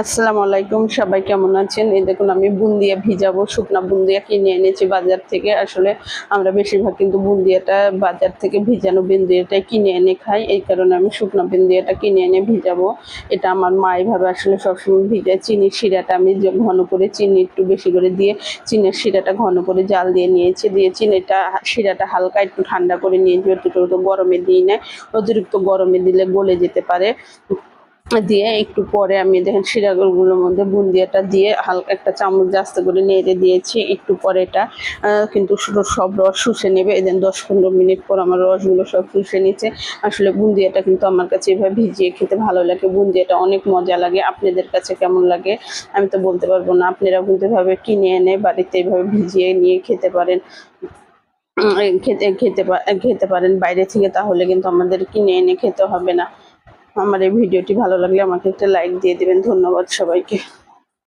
আসসালামু আলাইকুম, সবাই কেমন আছেন? এই দেখুন আমি বুন্দিয়া ভিজাবো, শুকনা বুন্দিয়া কিনে এনেছি বাজার থেকে। আসলে আমরা বেশিরভাগ কিন্তু বুন্দিয়াটা বাজার থেকে ভিজানো বুন্দিয়াটাই কিনে এনে খাই। এই কারণে আমি শুকনা বুন্দিয়াটা কিনে এনে ভিজাবো। এটা আমার মা এভাবে আসলে সবসময় ভিজায়। চিনির শিরাটা আমি ঘন করে চিনি একটু বেশি করে দিয়ে চিনির শিরাটা ঘন করে জাল দিয়ে নিয়েছি। দিয়ে চিনিটা শিরাটা হালকা একটু ঠান্ডা করে নিয়েছি, অতিরিক্ত গরমে দিই না। অতিরিক্ত গরমে দিলে গলে যেতে পারে। দিয়ে একটু পরে আমি দেখেন শিরাগুলোর মধ্যে বুন্দিয়াটা দিয়ে হালকা একটা চামচ আস্তে করে নেড়ে দিয়েছি। একটু পরে এটা কিন্তু সব রস শুষে নেবে। এই দেন 10-15 মিনিট পর আমার রসগুলো সব শুষে নিচ্ছে। আসলে বুন্দিয়াটা কিন্তু আমার কাছে এভাবে ভিজিয়ে খেতে ভালো লাগে। বুন্দিয়াটা অনেক মজা লাগে। আপনাদের কাছে কেমন লাগে আমি তো বলতে পারবো না। আপনারাও কিন্তু এভাবে কিনে এনে বাড়িতে এভাবে ভিজিয়ে নিয়ে খেতে পারেন। খেতে পারেন বাইরে থেকে, তাহলে কিন্তু আমাদের কিনে এনে খেতে হবে না। আমার এই ভিডিওটি ভালো লাগলে আমাকে একটা লাইক দিয়ে দিবেন। ধন্যবাদ সবাইকে।